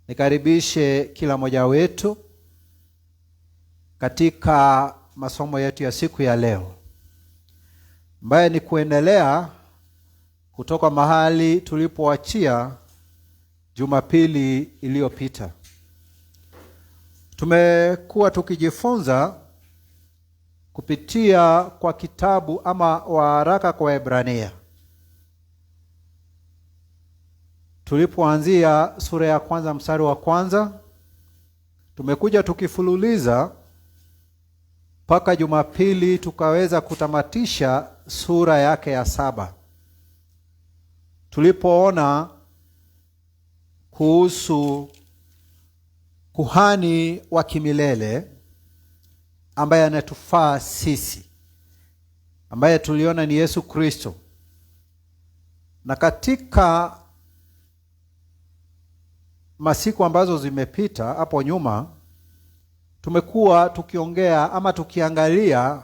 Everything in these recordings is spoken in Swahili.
Nikaribishe kila mmoja wetu katika masomo yetu ya siku ya leo, ambaye ni kuendelea kutoka mahali tulipoachia Jumapili iliyopita. Tumekuwa tukijifunza kupitia kwa kitabu ama waraka kwa Waebrania. Tulipoanzia sura ya kwanza mstari wa kwanza, tumekuja tukifululiza mpaka Jumapili tukaweza kutamatisha sura yake ya 7. Tulipoona kuhusu kuhani wa kimilele ambaye anatufaa sisi, ambaye tuliona ni Yesu Kristo. Na katika masiku ambazo zimepita hapo nyuma, tumekuwa tukiongea ama tukiangalia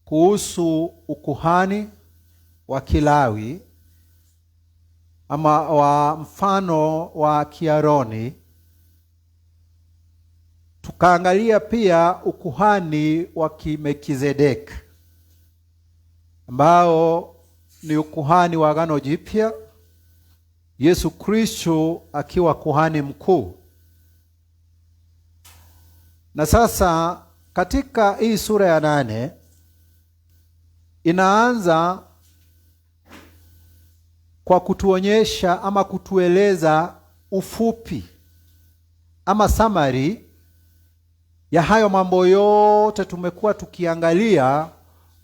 kuhusu ukuhani wa Kilawi ama wa mfano wa Kiaroni. Tukaangalia pia ukuhani wa Kimelkizedeki ambao ni ukuhani wa Agano Jipya, Yesu Kristo akiwa kuhani mkuu. Na sasa katika hii sura ya 8 inaanza kwa kutuonyesha ama kutueleza ufupi ama summary ya hayo mambo yote tumekuwa tukiangalia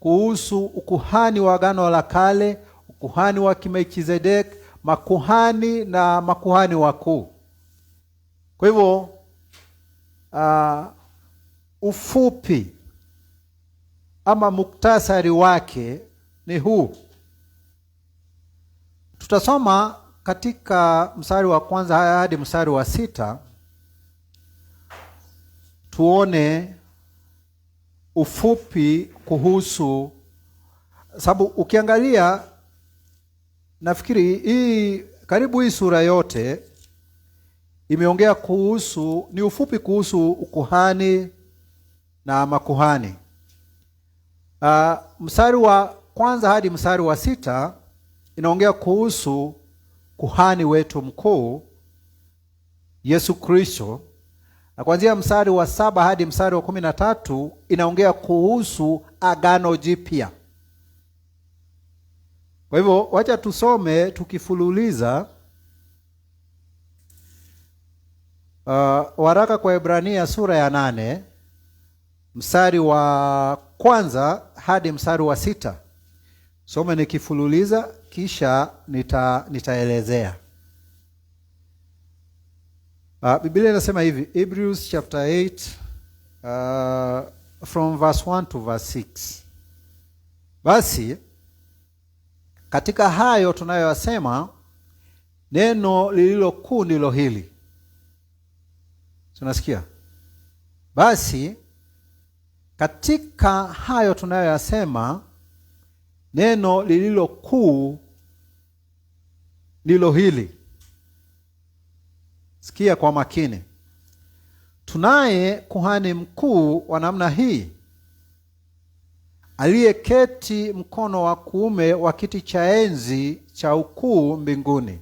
kuhusu ukuhani wa Agano la Kale, ukuhani wa Kimelkizedeki, makuhani na makuhani wakuu. Kwa hivyo ufupi ama muktasari wake ni huu. Tutasoma katika mstari wa kwanza hadi mstari wa 6, tuone ufupi kuhusu, sababu ukiangalia nafikiri karibu hii sura yote imeongea kuhusu, ni ufupi kuhusu ukuhani na makuhani. Mstari wa kwanza hadi mstari wa 6 inaongea kuhusu kuhani wetu mkuu Yesu Kristo, na kuanzia mstari wa 7 hadi mstari wa 13 inaongea kuhusu Agano Jipya. Kwa hivyo wacha tusome tukifululiza waraka kwa Waebrania sura ya 8 mstari wa kwanza hadi mstari wa 6. Some nikifululiza kisha nitaelezea. Biblia inasema hivi, Hebrews chapter 8 from verse 1 to verse 6. Basi katika hayo tunayoyasema, neno lililo kuu ndilo hili. Tunasikia? Basi katika hayo tunayoyasema, neno lililo kuu ndilo hili. Sikia kwa makini. Tunaye kuhani mkuu wa namna hii, aliyeketi mkono wa kuume wa kiti cha enzi cha ukuu mbinguni,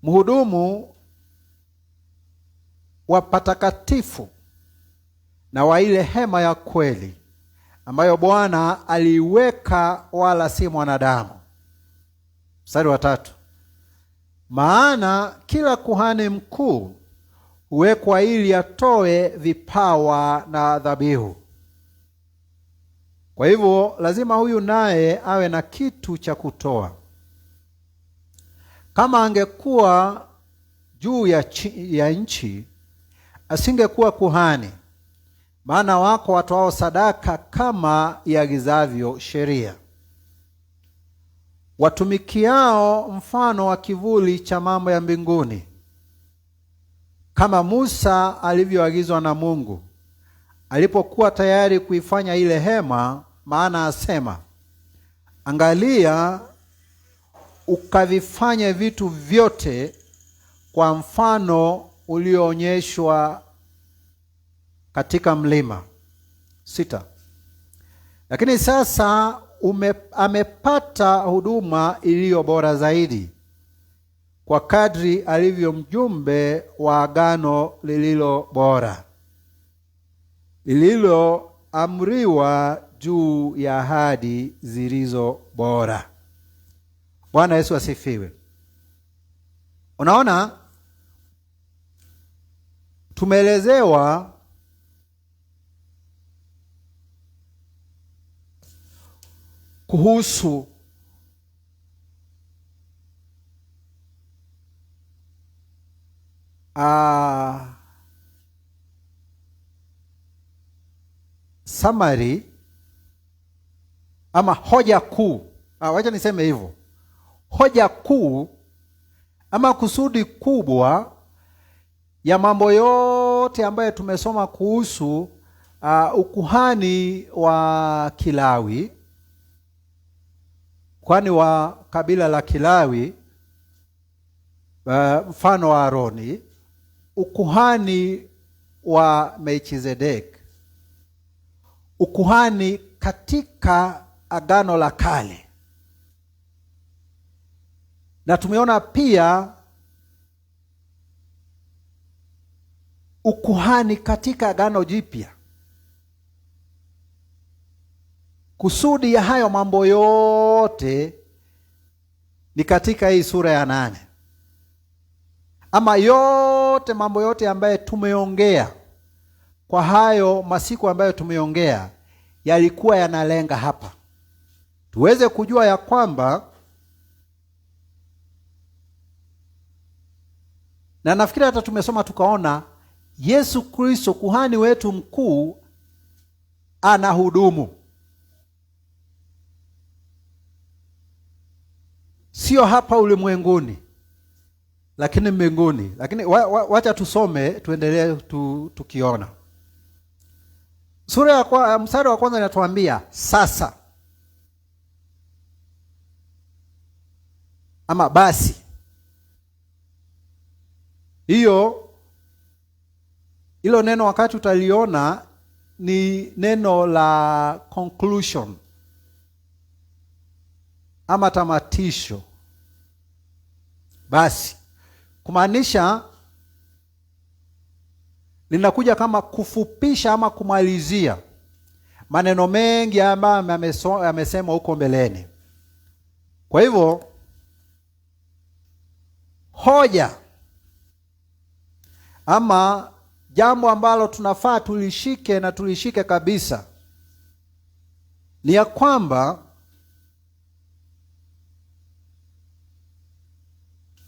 mhudumu wa patakatifu na wa ile hema ya kweli ambayo Bwana aliiweka wala si mwanadamu. Mstari wa 3. Maana kila kuhani mkuu huwekwa ili atoe vipawa na dhabihu. Kwa hivyo lazima huyu naye awe na kitu cha kutoa. Kama angekuwa juu ya nchi, asingekuwa kuhani, maana wako watoao sadaka kama iagizavyo sheria, watumikiao mfano wa kivuli cha mambo ya mbinguni, kama Musa alivyoagizwa na Mungu alipokuwa tayari kuifanya ile hema. Maana asema, angalia ukavifanye vitu vyote kwa mfano ulioonyeshwa katika mlima. 6. Lakini sasa amepata huduma iliyo bora zaidi, kwa kadri alivyo mjumbe wa agano lililo bora, lililoamriwa juu ya ahadi zilizo bora. Bwana Yesu asifiwe. Unaona, tumeelezewa kuhusu summary ama hoja kuu. Wacha niseme hivyo. Hoja kuu ama kusudi kubwa ya mambo yote ambayo tumesoma kuhusu ukuhani wa Kilawi, kwani wa kabila la Kilawi, mfano wa Aroni, ukuhani wa Melchizedek, ukuhani katika Agano la Kale, na tumeona pia ukuhani katika Agano Jipya. Kusudi ya hayo mambo yote ni katika hii sura ya 8. Ama yote, mambo yote ambayo tumeongea kwa hayo masiku ambayo tumeongea yalikuwa yanalenga hapa, tuweze kujua ya kwamba, na nafikiri hata tumesoma tukaona, Yesu Kristo kuhani wetu mkuu anahudumu, sio hapa ulimwenguni, lakini mbinguni. Lakini wacha tusome, tuendelee tukiona. Sura ya mstari wa kwanza inatuambia sasa, ama basi. Hilo neno wakati utaliona ni neno la conclusion ama tamatisho. Basi kumaanisha linakuja kama kufupisha ama kumalizia maneno mengi ambayo yamesemwa huko mbeleni. Kwa hivyo hoja ama jambo ambalo tunafaa tulishike na tulishike kabisa ni ya kwamba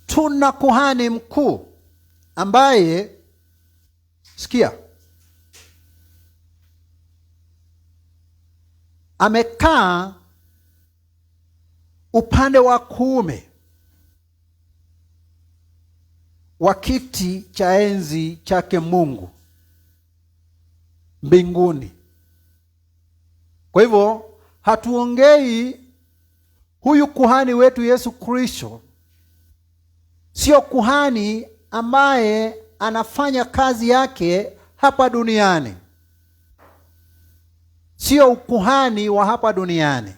tuna kuhani mkuu ambaye, sikia, amekaa upande wa kuume wa kiti cha enzi chake Mungu mbinguni. Kwa hivyo hatuongei huyu kuhani wetu Yesu Kristo sio kuhani ambaye anafanya kazi yake hapa duniani, sio ukuhani wa hapa duniani.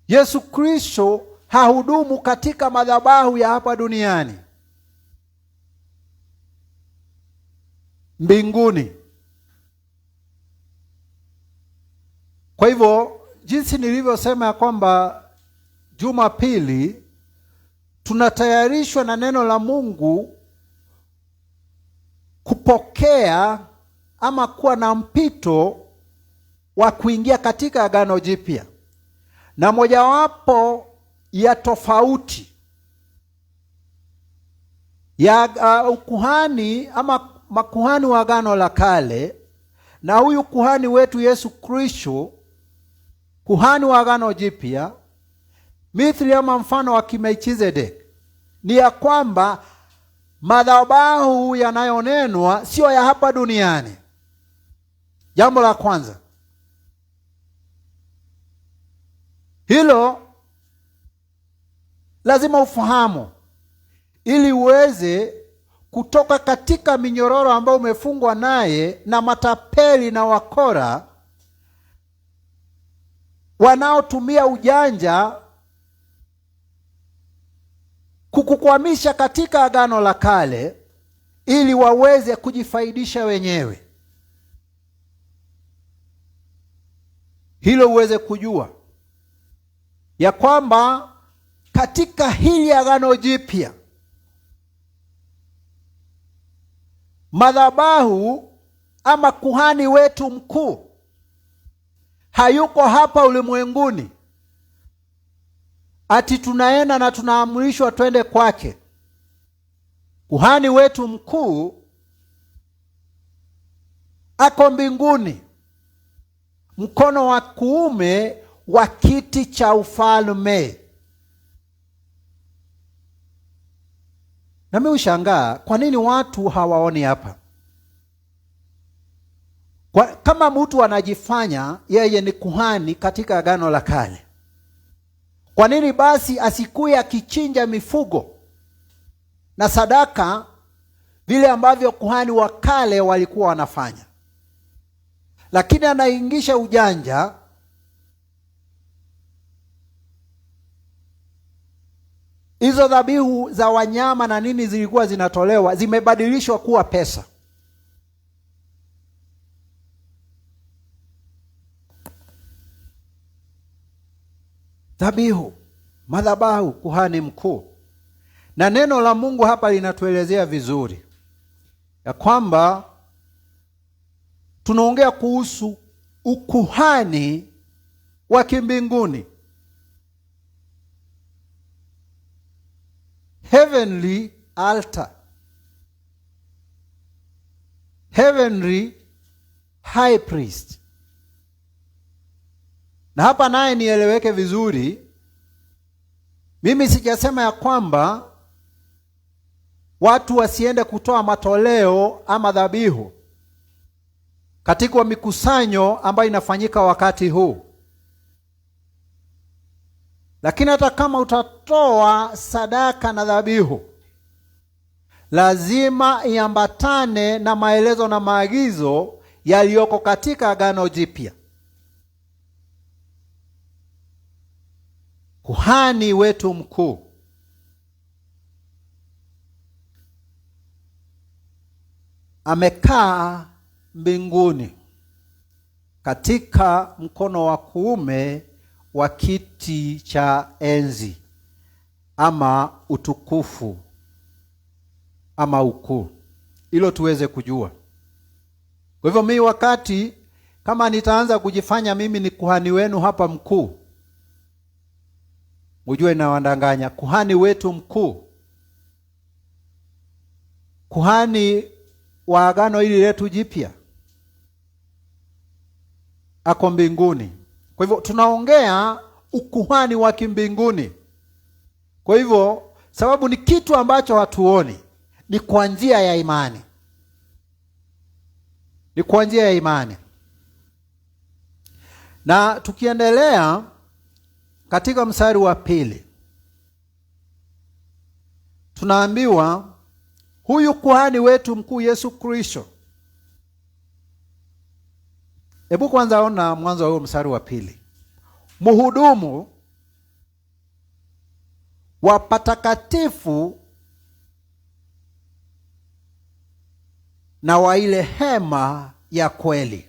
Yesu Kristo hahudumu katika madhabahu ya hapa duniani, mbinguni. Kwa hivyo jinsi nilivyosema ya kwamba Jumapili tunatayarishwa na neno la Mungu kupokea ama kuwa na mpito wa kuingia katika Agano Jipya. Na mojawapo ya tofauti ya ukuhani ama makuhani wa Agano la Kale na huyu kuhani wetu Yesu Kristo, kuhani wa Agano Jipya, mithili ama mfano wa Melchizedek, ni ya kwamba madhabahu yanayonenwa sio ya hapa duniani. Jambo la kwanza hilo lazima ufahamu ili uweze kutoka katika minyororo ambayo umefungwa naye na matapeli na wakora wanaotumia ujanja kukukwamisha katika Agano la Kale ili waweze kujifaidisha wenyewe. Hilo uweze kujua ya kwamba katika hili Agano Jipya madhabahu ama kuhani wetu mkuu hayuko hapa ulimwenguni ati tunaenda na tunaamrishwa twende kwake. Kuhani wetu mkuu ako mbinguni, mkono wa kuume wa kiti cha ufalme. Na mimi ushangaa kwa nini watu hawaoni hapa. Kama mtu anajifanya yeye ni kuhani katika Agano la Kale, kwa nini basi asikuye akichinja mifugo na sadaka vile ambavyo kuhani wa kale walikuwa wanafanya? Lakini anaingisha ujanja hizo dhabihu za wanyama na nini zilikuwa zinatolewa, zimebadilishwa kuwa pesa. Dhabihu, madhabahu, kuhani mkuu. Na neno la Mungu hapa linatuelezea vizuri ya kwamba tunaongea kuhusu ukuhani wa kimbinguni, heavenly altar, heavenly high priest. Na hapa naye nieleweke vizuri, mimi sijasema ya kwamba watu wasiende kutoa matoleo ama dhabihu katika mikusanyo ambayo inafanyika wakati huu. Lakini hata kama utatoa sadaka na dhabihu, lazima iambatane na maelezo na maagizo yaliyoko katika Agano Jipya. Kuhani wetu mkuu amekaa mbinguni katika mkono wa kuume wa kiti cha enzi ama utukufu ama ukuu. Hilo tuweze kujua. Kwa hivyo mimi wakati kama nitaanza kujifanya mimi ni kuhani wenu hapa mkuu, ujue na wandanganya. Kuhani wetu mkuu, kuhani wa Agano hili letu Jipya, ako mbinguni. Kwa hivyo tunaongea ukuhani wa kimbinguni. Kwa hivyo sababu ni kitu ambacho hatuoni, ni kwa njia ya imani. Ni kwa njia ya imani. Na tukiendelea katika mstari wa 2, tunaambiwa huyu kuhani wetu mkuu Yesu Kristo. Hebu kwanza ona mwanzo wa huo mstari wa 2. Mhudumu wa patakatifu na wa ile hema ya kweli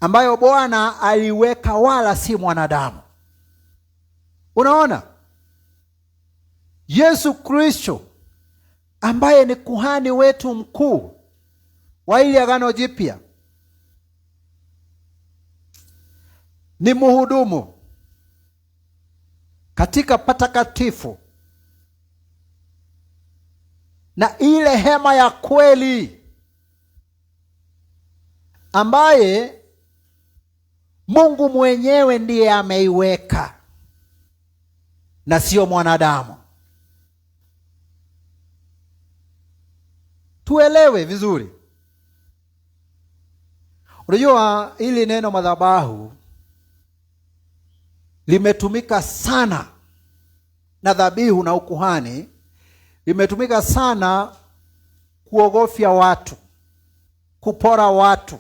ambayo Bwana aliweka wala si mwanadamu. Unaona? Yesu Kristo ambaye ni kuhani wetu mkuu wa ile Agano Jipya ni mhudumu katika patakatifu na ile hema ya kweli ambaye Mungu mwenyewe ndiye ameiweka na sio mwanadamu. Tuelewe vizuri. Unajua hili neno madhabahu limetumika sana na dhabihu na ukuhani imetumika sana kuogofya watu, kupora watu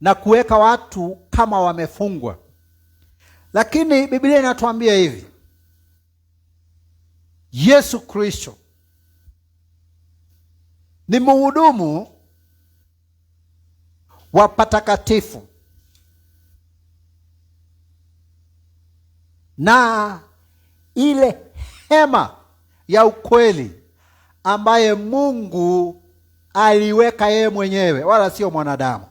na kuweka watu kama wamefungwa. Lakini Biblia inatuambia hivi, Yesu Kristo ni mhudumu wa patakatifu na ile hema ya ukweli ambaye Mungu aliweka yeye mwenyewe, wala sio mwanadamu.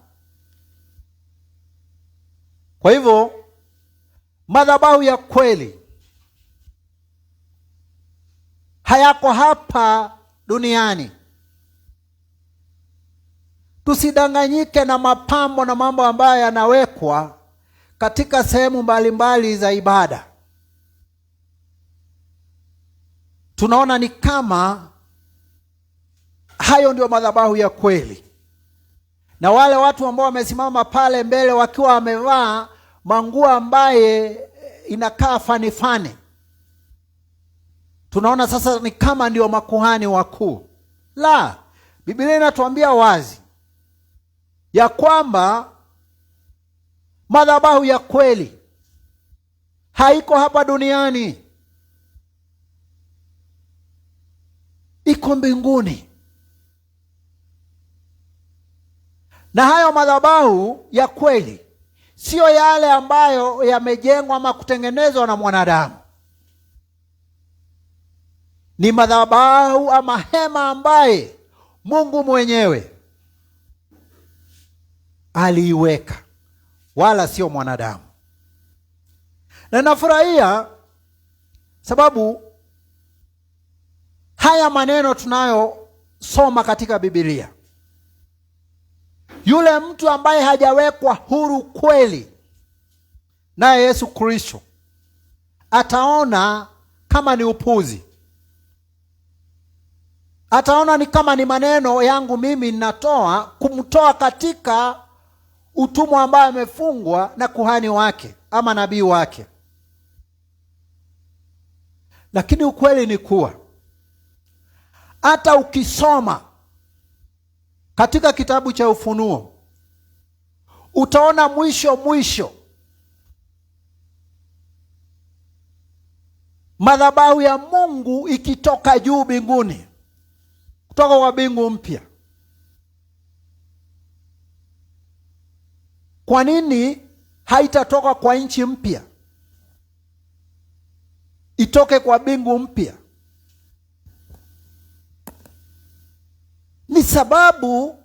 Kwa hivyo madhabahu ya kweli hayako hapa duniani. Tusidanganyike na mapambo na mambo ambayo yanawekwa katika sehemu mbalimbali za ibada. Tunaona ni kama hayo ndio madhabahu ya kweli. Na wale watu ambao wamesimama pale mbele wakiwa wamevaa manguo ambaye inakaa fani, tunaona sasa ni kama ndio makuhani wakuu. La, Biblia inatuambia wazi ya kwamba madhabahu ya kweli haiko hapa duniani, iko mbinguni. Na hayo madhabahu ya kweli sio yale ambayo yamejengwa ama kutengenezwa na mwanadamu. Ni madhabahu ama hema ambaye Mungu mwenyewe aliiweka, wala sio mwanadamu. Na nafurahia sababu haya maneno tunayosoma katika Biblia, yule mtu ambaye hajawekwa huru kweli naye Yesu Kristo ataona kama ni upuzi. Ataona ni kama ni maneno yangu mimi ninatoa kumtoa katika utumwa ambaye amefungwa na kuhani wake ama nabii wake. Lakini ukweli ni kuwa hata ukisoma katika kitabu cha Ufunuo utaona mwisho madhabahu ya Mungu ikitoka juu mbinguni, kutoka kwa mbingu mpya. Kwa nini haitatoka kwa nchi mpya, itoke kwa mbingu mpya? Ni sababu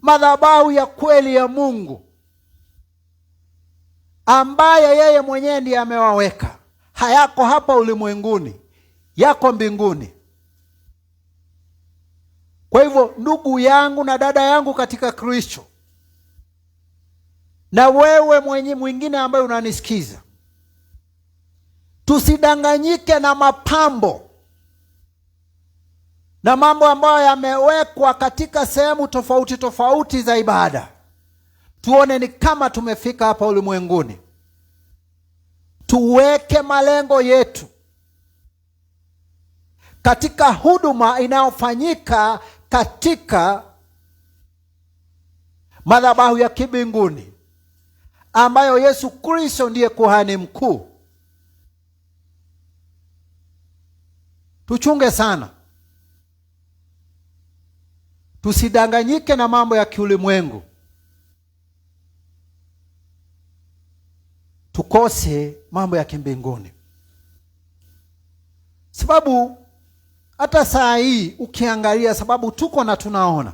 madhabahu ya kweli ya Mungu ambaye yeye mwenyewe ndiye amewaweka hayako hapa ulimwenguni, yako mbinguni. Kwa hivyo ndugu yangu na dada yangu katika Kristo, na wewe mwingine ambaye unanisikiza, tusidanganyike na mapambo na mambo ambayo yamewekwa katika sehemu tofauti za ibada. Tuone ni kama tumefika hapa ulimwenguni. Tuweke malengo yetu katika huduma inayofanyika katika madhabahu ya kibinguni ambayo Yesu Kristo ndiye kuhani mkuu. Tuchunge sana, tusidanganyike na mambo ya kiulimwengu, tukose mambo ya kimbinguni. Sababu hata saa hii ukiangalia, sababu tuko na tunaona,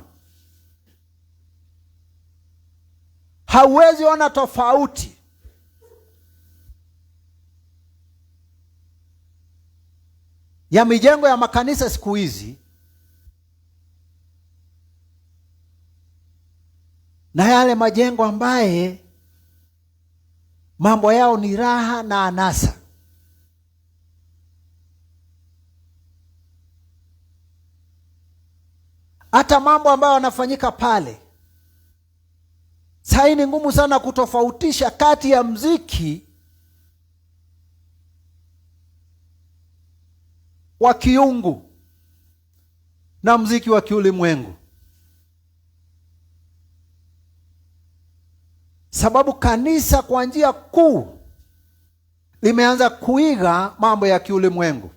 hauwezi ona tofauti ya mijengo ya makanisa siku hizi na yale majengo ambaye mambo yao ni raha na anasa. Hata mambo ambayo yanafanyika pale, sasa ni ngumu sana kutofautisha kati ya mziki wa kiungu na muziki wa kiulimwengu. Sababu kanisa kwa njia kuu limeanza kuiga mambo ya kiulimwengu.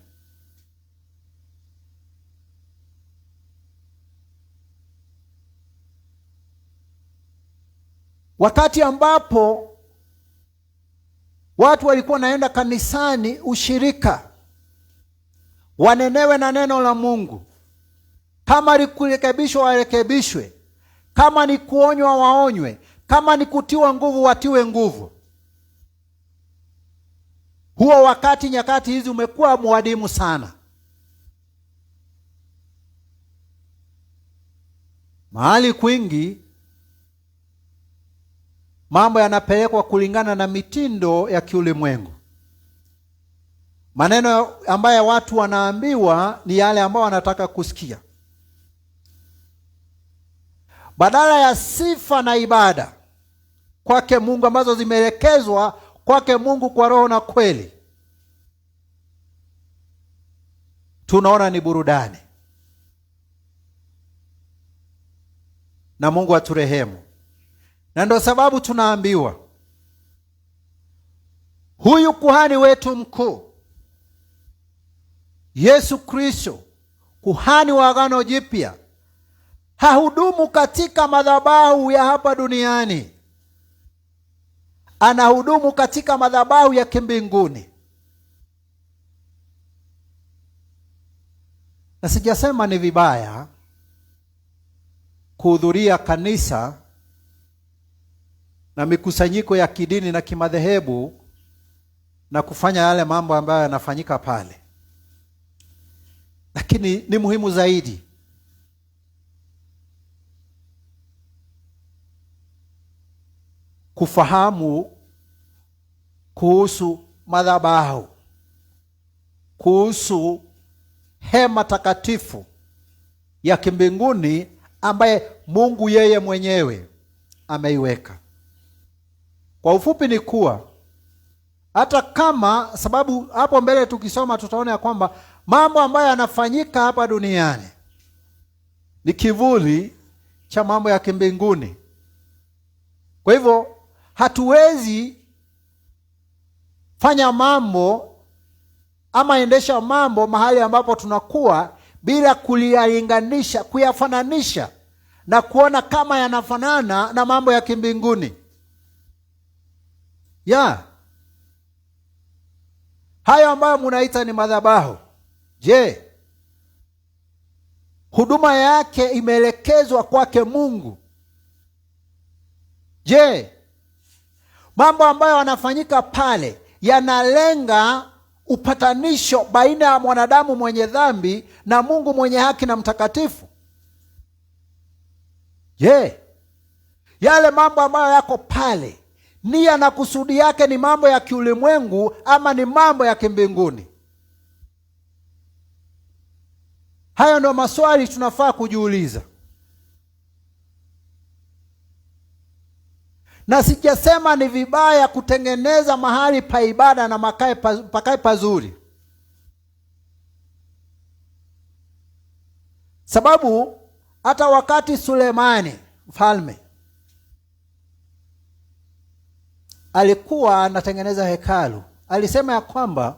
Wakati ambapo watu walikuwa naenda kanisani ushirika, wanenewe na neno la Mungu, kama ni kurekebishwa warekebishwe, kama ni kuonywa waonywe, kama ni kutiwa nguvu watiwe nguvu. Huo wakati, nyakati hizi umekuwa muadimu sana. Mahali kwingi mambo yanapelekwa kulingana na mitindo ya kiulimwengu. Maneno ambayo watu wanaambiwa ni yale ambayo wanataka kusikia, badala ya sifa na ibada kwake Mungu ambazo zimeelekezwa kwake Mungu kwa roho na kweli. Tunaona ni burudani. Na Mungu aturehemu. Na ndio sababu tunaambiwa huyu kuhani wetu mkuu Yesu Kristo, kuhani wa Agano Jipya, hahudumu katika madhabahu ya hapa duniani. Anahudumu katika madhabahu ya kimbinguni. Na sijasema ni vibaya kuhudhuria kanisa na mikusanyiko ya kidini na kimadhehebu na kufanya yale mambo ambayo yanafanyika pale. Lakini ni muhimu zaidi kufahamu kuhusu madhabahu, kuhusu hema takatifu ya kimbinguni ambaye Mungu yeye mwenyewe ameiweka. Kwa ufupi ni kuwa hata kama, sababu hapo mbele tukisoma tutaona ya kwamba mambo ambayo yanafanyika hapa duniani ni kivuli cha mambo ya kimbinguni. Kwa hivyo hatuwezi fanya mambo ama endesha mambo mahali ambapo tunakuwa bila kulilinganisha, kuyafananisha na kuona kama yanafanana na mambo ya kimbinguni. Hayo ambayo munaita ni madhabahu, je, huduma yake imeelekezwa kwake Mungu? Je, mambo ambayo yanafanyika pale yanalenga upatanisho baina ya mwanadamu mwenye dhambi na Mungu mwenye haki na mtakatifu? Je, yale mambo ambayo yako pale nia na kusudi yake ni mambo ya kiulimwengu ama ni mambo ya kimbinguni? Hayo ndio maswali tunafaa kujiuliza. Na sijasema ni vibaya kutengeneza mahali pa ibada na pakae pazuri. Sababu hata wakati Sulemani mfalme alikuwa anatengeneza hekalu, alisema ya kwamba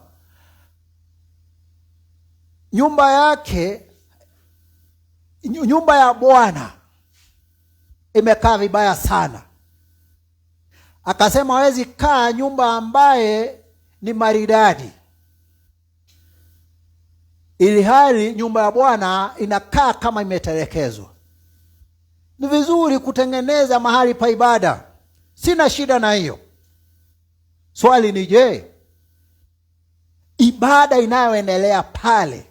nyumba yake, nyumba ya Bwana imekaa vibaya sana. Akasema hawezi kaa nyumba ambaye ni maridadi, ili hali nyumba ya Bwana inakaa kama imetelekezwa. Ni vizuri kutengeneza mahali pa ibada, sina shida na hiyo. Swali ni je, ibada inayoendelea pale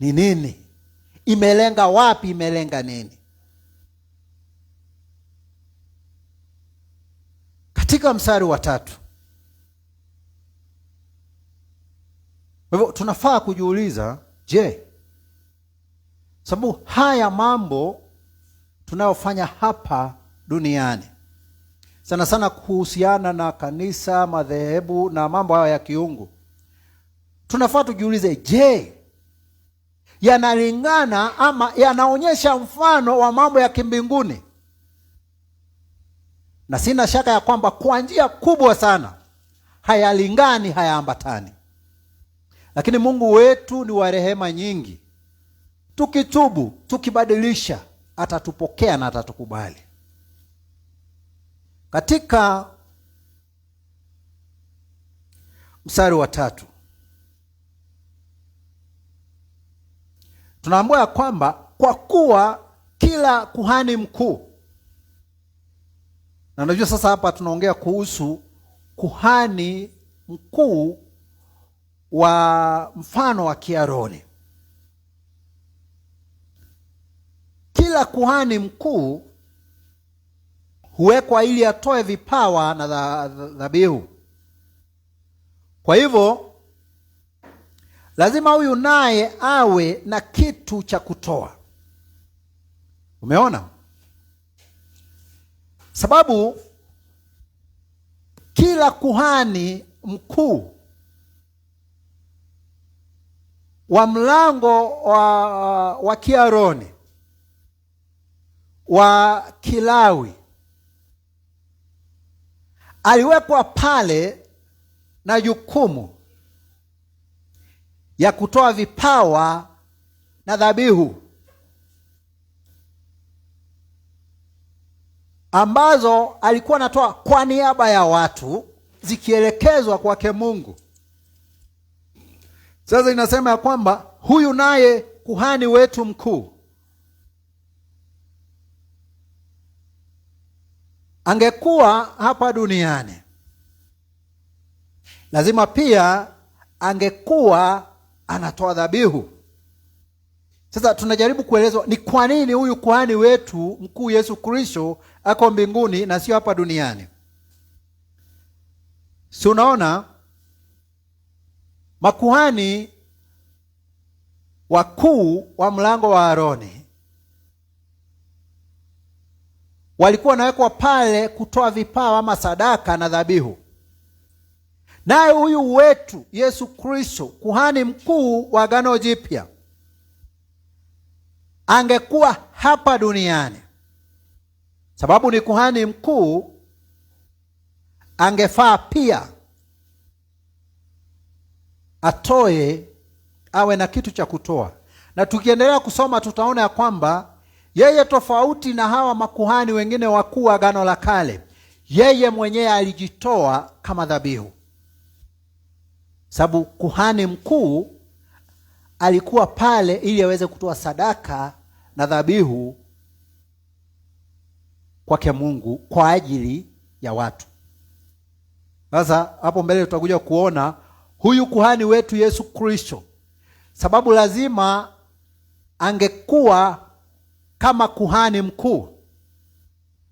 ni nini? Imelenga wapi? Imelenga nini? Katika mstari wa 3, kwa hivyo tunafaa kujiuliza, je, sababu haya mambo tunayofanya hapa duniani sana sana kuhusiana na kanisa, madhehebu na mambo haya ya kiungu, tunafaa tujiulize, je, yanalingana ama yanaonyesha mfano wa mambo ya kimbinguni. Na sina shaka ya kwamba kwa njia kubwa sana hayalingani, hayaambatani. Lakini Mungu wetu ni wa rehema nyingi. Tukitubu, tukibadilisha, atatupokea na atatukubali. Katika mstari wa 3 tunaambiwa ya kwamba kwa kuwa kila kuhani mkuu, na najua sasa hapa tunaongea kuhusu kuhani mkuu wa mfano wa Kiaroni. Kila kuhani mkuu huwekwa ili atoe vipawa na dhabihu. Kwa hivyo lazima huyu naye awe na kitu cha kutoa. Umeona? Sababu kila kuhani mkuu wa mlango wa Kiaroni, wa Kilawi, aliwekwa pale na jukumu ya kutoa vipawa na dhabihu ambazo alikuwa anatoa kwa niaba ya watu, zikielekezwa kwake Mungu. Sasa inasema ya kwamba huyu naye kuhani wetu mkuu angekuwa hapa duniani, lazima pia angekuwa anatoa dhabihu. Sasa tunajaribu kuelezwa ni kwa nini huyu kuhani wetu mkuu Yesu Kristo ako mbinguni na sio hapa duniani. Si unaona, makuhani wakuu wa mlango wa Aroni walikuwa wanawekwa pale kutoa vipawa ama sadaka na dhabihu. Naye huyu wetu Yesu Kristo, kuhani mkuu wa Agano Jipya, angekuwa hapa duniani. Sababu ni kuhani mkuu, angefaa pia atoe, awe na kitu cha kutoa. Na tukiendelea kusoma tutaona ya kwamba yeye, tofauti na hawa makuhani wengine wakuu wa Agano la Kale, yeye mwenyewe alijitoa kama dhabihu. Sababu kuhani mkuu alikuwa pale ili aweze kutoa sadaka na dhabihu kwake Mungu kwa ajili ya watu. Sasa hapo mbele tutakuja kuona huyu kuhani wetu Yesu Kristo, sababu lazima angekuwa kama kuhani mkuu,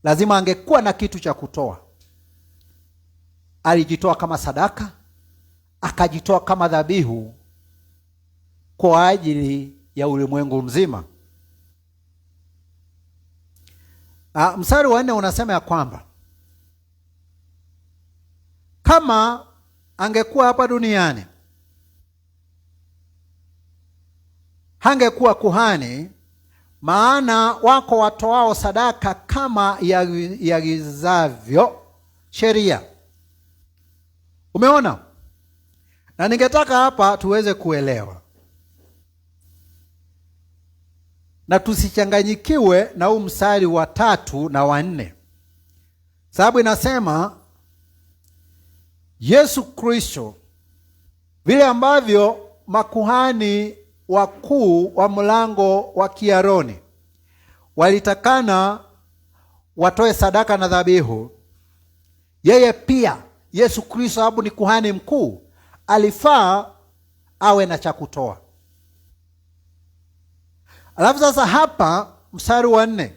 lazima angekuwa na kitu cha kutoa. Alijitoa kama sadaka, akajitoa kama dhabihu kwa ajili ya ulimwengu mzima. Mstari wa 4 unasema ya kwamba kama angekuwa hapa duniani, hangekuwa kuhani, maana wako watoao sadaka kama iagizavyo sheria. Umeona? Na ningetaka hapa tuweze kuelewa na tusichanganyikiwe na huu mstari wa 3 na wa 4. Sababu inasema Yesu Kristo, vile ambavyo makuhani wakuu wa mlango wa Kiaroni walitakana watoe sadaka na dhabihu, yeye pia Yesu Kristo, sababu ni kuhani mkuu, alifaa awe na cha kutoa. Alafu sasa hapa mstari wa 4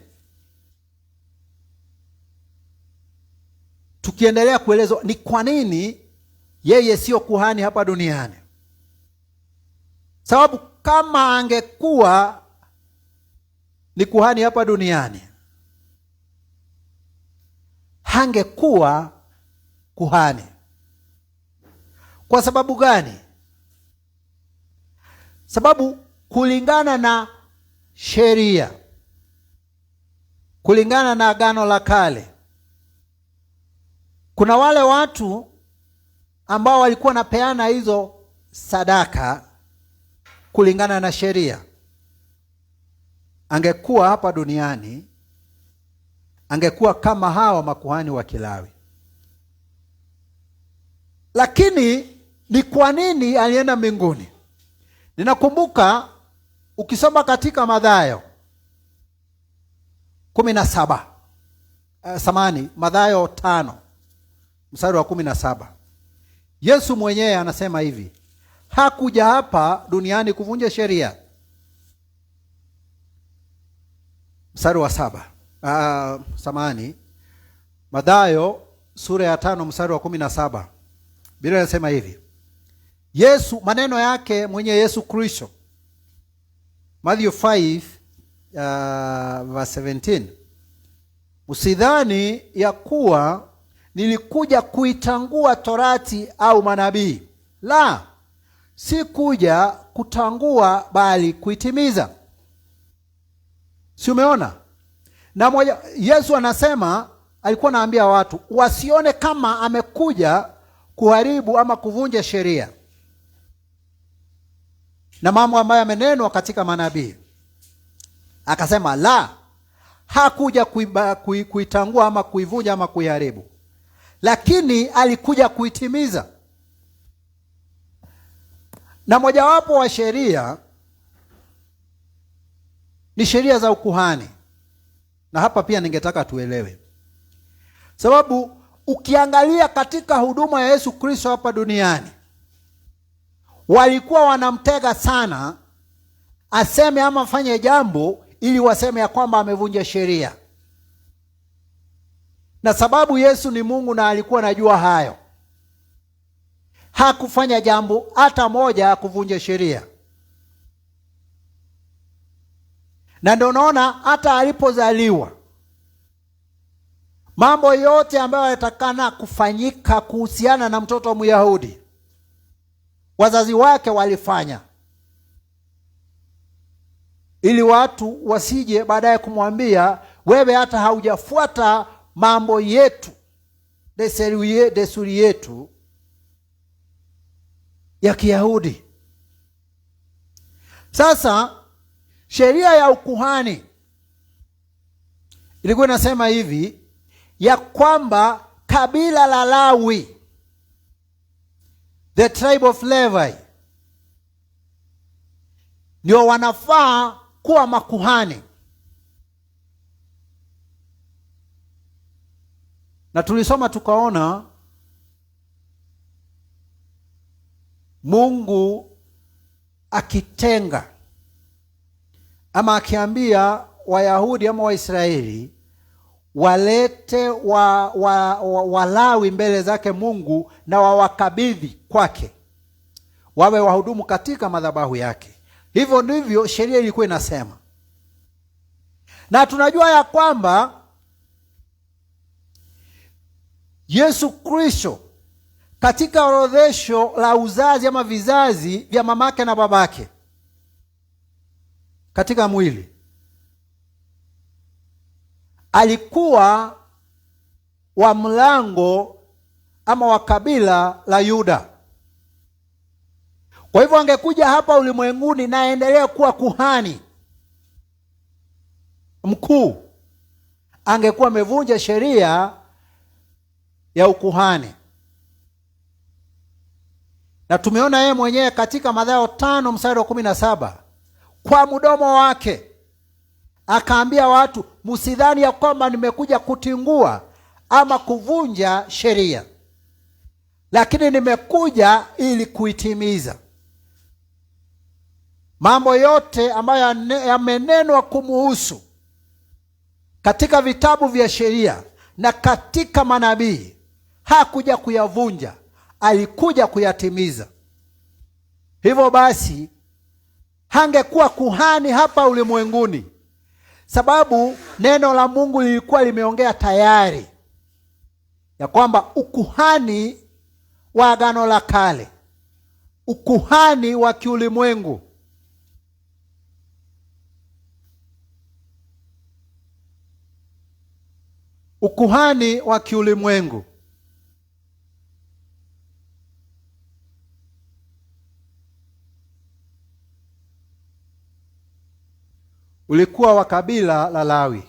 tukiendelea kuelezwa ni kwa nini yeye sio kuhani hapa duniani. Sababu kama angekuwa ni kuhani hapa duniani, hangekuwa kuhani. Kwa sababu gani? Sababu kulingana na sheria, kulingana na Agano la Kale. Kuna wale watu ambao walikuwa wanapeana hizo sadaka kulingana na sheria. Angekuwa hapa duniani, angekuwa kama hawa makuhani wa Kilawi. Lakini ni kwa nini alienda mbinguni? Ninakumbuka ukisoma katika Mathayo 17, Mathayo 5 mstari wa 17. Yesu mwenyewe anasema hivi, hakuja hapa duniani kuvunja sheria. Mstari wa 7. Mathayo sura ya 5 mstari wa 17. Biblia inasema hivi. Yesu, maneno yake mwenyewe Yesu Kristo. Matthew 5 verse 17. Usidhani ya kuwa nilikuja kuitangua torati au manabii. La, si kuja kutangua bali kuitimiza. Si umeona? Na Yesu anasema, alikuwa anaambia watu wasione kama amekuja kuharibu ama kuvunja sheria na mambo ambayo yamenenwa katika manabii. Akasema la, hakuja kuitangua ama kuivunja ama kuiharibu, lakini alikuja kuitimiza. Na mojawapo wa sheria ni sheria za ukuhani. Na hapa pia ningetaka tuelewe, sababu ukiangalia katika huduma ya Yesu Kristo hapa duniani, walikuwa wanamtega sana aseme ama afanye jambo ili waseme ya kwamba amevunja sheria. Na sababu Yesu ni Mungu na alikuwa anajua hayo, hakufanya jambo hata moja kuvunja sheria. Na ndio unaona hata alipozaliwa, mambo yote ambayo yatakana kufanyika kuhusiana na mtoto wa Myahudi, wazazi wake walifanya, ili watu wasije baadaye kumwambia, wewe hata haujafuata mambo yetu, desturi yetu ya Kiyahudi. Sasa sheria ya ukuhani ilikuwa inasema hivi, ya kwamba kabila la Lawi, the tribe of Levi, ndio wanafaa kuwa makuhani. Na tulisoma tukaona Mungu akitenga ama akiambia Wayahudi ama Waisraeli walete Walawi mbele zake Mungu na wawakabidhi kwake, wawe wahudumu katika madhabahu yake. Hivyo ndivyo sheria ilikuwa inasema. Na tunajua ya kwamba Yesu Kristo katika orodhesho la uzazi ama vizazi vya mamake na babake katika mwili, alikuwa wa mlango ama wa kabila la Yuda. Kwa hivyo angekuja hapa ulimwenguni na aendelee kuwa kuhani mkuu, angekuwa amevunja sheria ya ukuhani. Na tumeona yeye mwenyewe katika Mathayo 5 mstari wa 17, kwa mdomo wake akaambia watu, msidhani ya kwamba nimekuja kutingua ama kuvunja sheria, lakini nimekuja ili kuitimiza. Mambo yote ambayo yamenenwa kumuhusu katika vitabu vya sheria na katika manabii, hakuja kuyavunja, alikuja kuyatimiza. Hivyo basi hangekuwa kuhani hapa ulimwenguni, sababu neno la Mungu lilikuwa limeongea tayari ya kwamba ukuhani wa Agano la Kale, ukuhani wa kiulimwengu, ukuhani wa kiulimwengu. Ulikuwa wa kabila la Lawi.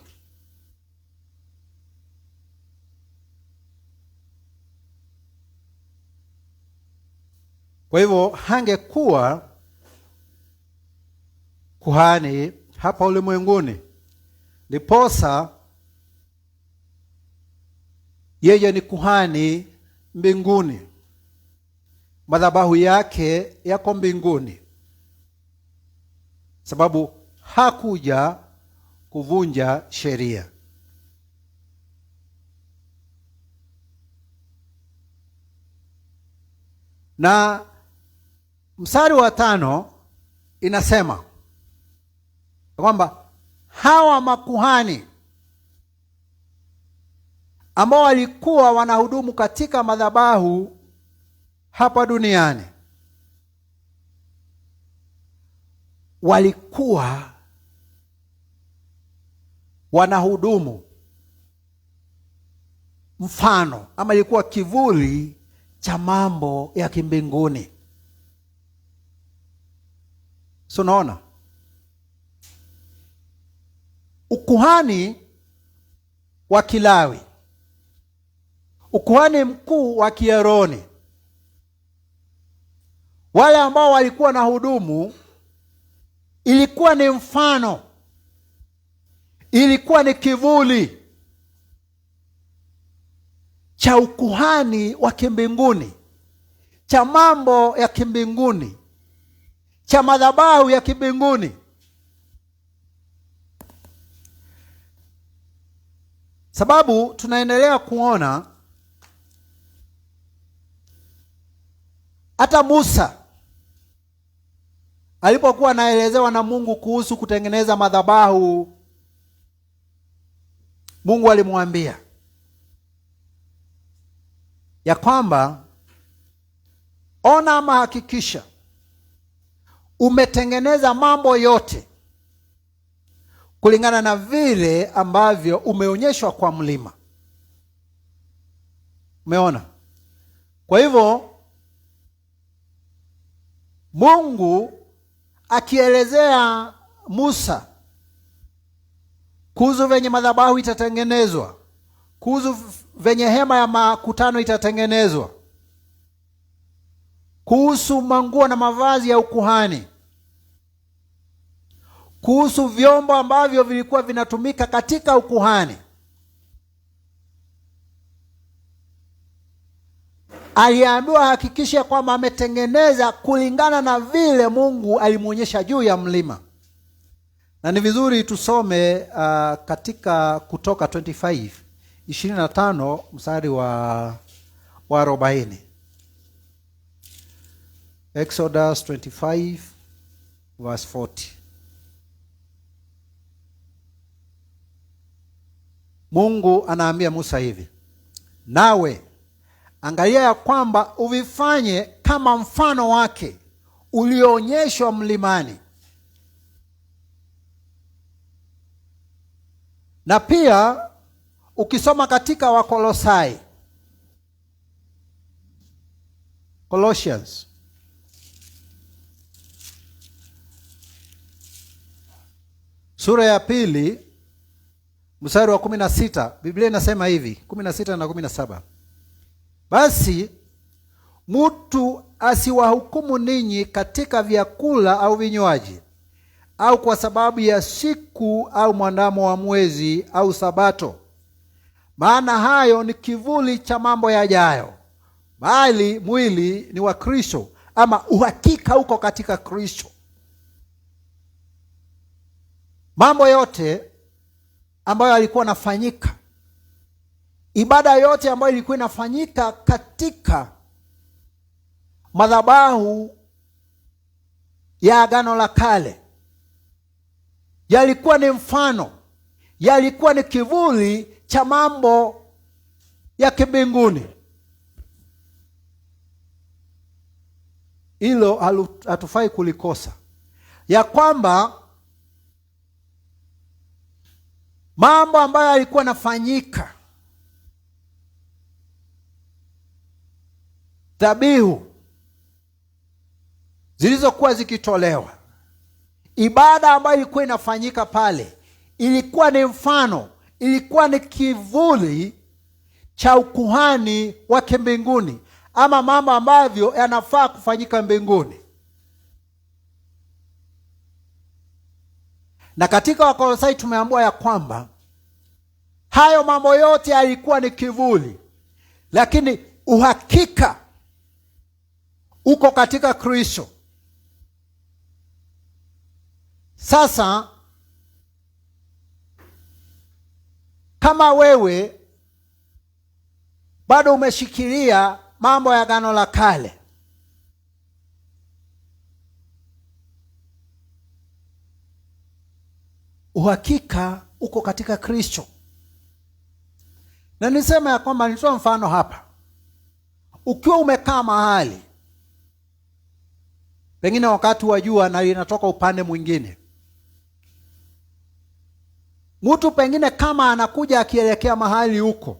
Kwa hivyo hangekuwa kuhani hapa ulimwenguni. Ndiposa yeye ni kuhani mbinguni. Madhabahu yake yako mbinguni, sababu hakuja kuvunja sheria. Na mstari wa 5 inasema kwamba hawa makuhani ambao walikuwa wanahudumu katika madhabahu hapa duniani walikuwa wanahudumu mfano, ama ilikuwa kivuli cha mambo ya kimbinguni. So naona ukuhani wa Kilawi, ukuhani mkuu wa Kiaroni, wale ambao walikuwa na hudumu, ilikuwa ni mfano, ilikuwa ni kivuli cha ukuhani wa kimbinguni, cha mambo ya kimbinguni, cha madhabahu ya kimbinguni. Sababu tunaendelea kuona hata Musa alipokuwa anaelezewa na Mungu kuhusu kutengeneza madhabahu, Mungu alimwambia ya kwamba ona ama hakikisha umetengeneza mambo yote kulingana na vile ambavyo umeonyeshwa kwa mlima. Umeona? Kwa hivyo Mungu akielezea Musa kuhusu venye madhabahu itatengenezwa, kuhusu venye hema ya makutano itatengenezwa, kuhusu manguo na mavazi ya ukuhani, kuhusu vyombo ambavyo vilikuwa vinatumika katika ukuhani, aliambiwa hakikisha kwamba ametengeneza kulingana na vile Mungu alimuonyesha juu ya mlima. Na ni vizuri tusome katika Kutoka 25:25 mstari wa 40. Exodus 25 verse 40. Mungu anaambia Musa hivi: nawe angalia ya kwamba uvifanye kama mfano wake ulioonyeshwa mlimani. Na pia ukisoma katika Wakolosai, Colossians sura ya 2 mstari wa 16, Biblia inasema hivi, 16 na 17: basi mtu asiwahukumu ninyi katika vyakula au vinywaji, au kwa sababu ya siku au mwandamo wa mwezi au Sabato, maana hayo ni kivuli cha mambo yajayo, bali mwili ni wa Kristo, ama uhakika uko katika Kristo. Mambo yote ambayo yalikuwa yanafanyika, ibada yote ambayo ilikuwa inafanyika katika madhabahu ya Agano la Kale, yalikuwa ni mfano, yalikuwa ni kivuli cha mambo ya kimbinguni. Hilo hatufai kulikosa, ya kwamba mambo ambayo yalikuwa yanafanyika dhabihu zilizokuwa zikitolewa, ibada ambayo ilikuwa inafanyika pale, ilikuwa ni mfano, ilikuwa ni kivuli cha ukuhani wa kimbinguni, ama mambo ambavyo yanafaa kufanyika mbinguni. Na katika Wakolosai tumeambiwa ya kwamba hayo mambo yote yalikuwa ni kivuli, lakini uhakika uko katika Kristo. Sasa kama wewe bado umeshikilia mambo ya Agano la Kale, uhakika uko katika Kristo. Na nisema ya kwamba, nitoa mfano hapa. Ukiwa umekaa mahali, pengine wakati wa jua na linatoka upande mwingine, mtu pengine kama anakuja akielekea mahali huko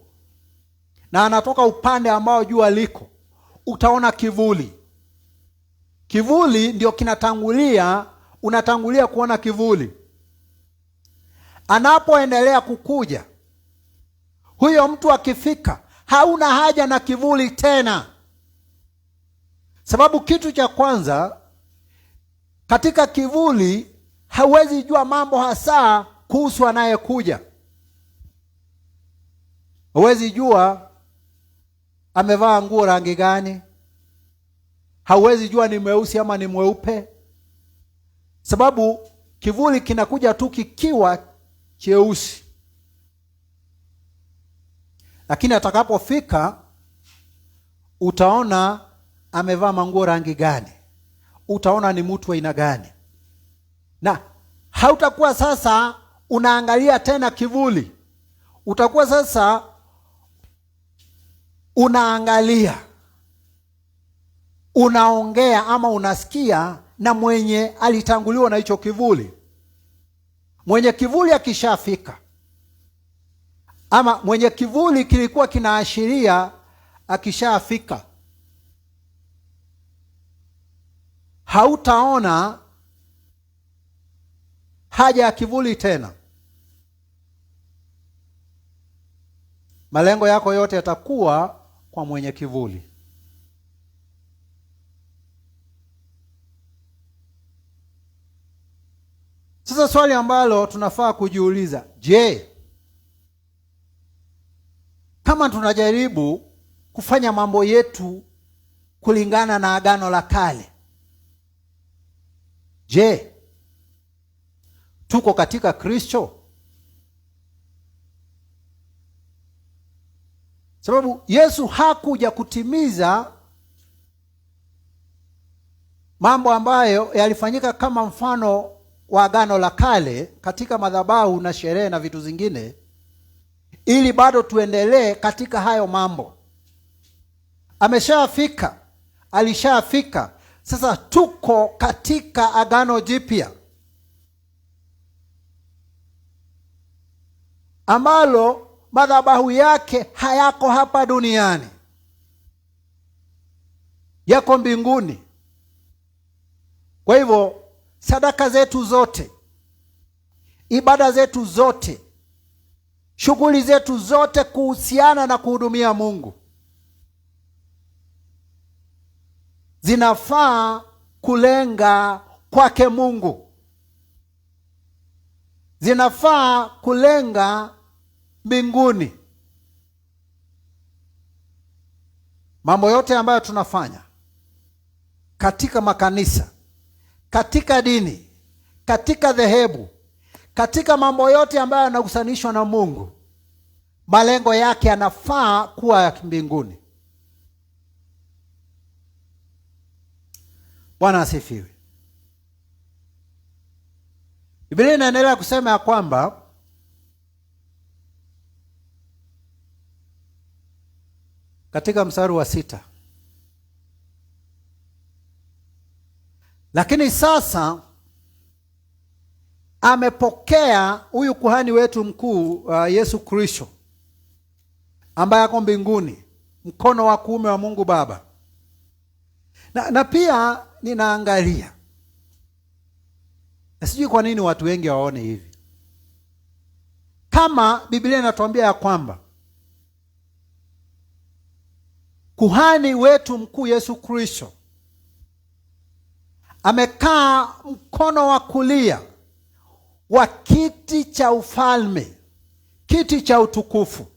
na anatoka upande ambao jua liko, utaona kivuli. Kivuli ndio kinatangulia, unatangulia kuona kivuli. Anapoendelea kukuja, huyo mtu akifika, hauna haja na kivuli tena. Sababu kitu cha kwanza, katika kivuli hauwezi jua mambo hasa kuhusu anayekuja. Hauwezi jua amevaa nguo rangi gani. Hauwezi jua ni mweusi ama ni mweupe, sababu kivuli kinakuja tu kikiwa cheusi. Lakini atakapofika, utaona amevaa manguo rangi gani, utaona ni mtu wa aina gani, na hautakuwa sasa unaangalia tena kivuli. Utakuwa sasa unaangalia, unaongea ama unasikia na mwenye alitanguliwa na hicho kivuli. Mwenye kivuli akishafika, ama mwenye kivuli kilikuwa kinaashiria akishafika, hautaona haja ya kivuli tena. Malengo yako yote yatakuwa kwa mwenye kivuli. Sasa swali ambalo tunafaa kujiuliza, je, kama tunajaribu kufanya mambo yetu kulingana na Agano la Kale, je, tuko katika Kristo? Sababu Yesu hakuja kutimiza mambo ambayo yalifanyika kama mfano wa Agano la Kale katika madhabahu na sherehe na vitu zingine, ili bado tuendelee katika hayo mambo. Ameshafika, alishafika. Sasa tuko katika Agano Jipya ambalo madhabahu yake hayako hapa duniani, yako mbinguni. Kwa hivyo sadaka zetu zote, ibada zetu zote, shughuli zetu zote kuhusiana na kuhudumia Mungu zinafaa kulenga kwake Mungu, zinafaa kulenga mbinguni. Mambo yote ambayo tunafanya katika makanisa, katika dini, katika dhehebu, katika mambo yote ambayo yanahusanishwa na Mungu, malengo yake yanafaa kuwa ya mbinguni. Bwana asifiwe. Biblia inaendelea kusema ya kwamba katika mstari wa 6, lakini sasa amepokea huyu kuhani wetu mkuu, Yesu Kristo, ambaye ako mbinguni mkono wa kuume wa Mungu Baba. Na pia ninaangalia, na sijui kwa nini watu wengi waone hivi, kama Biblia inatuambia ya kwamba kuhani wetu mkuu Yesu Kristo amekaa mkono wa kulia wa kiti cha ufalme, kiti cha utukufu.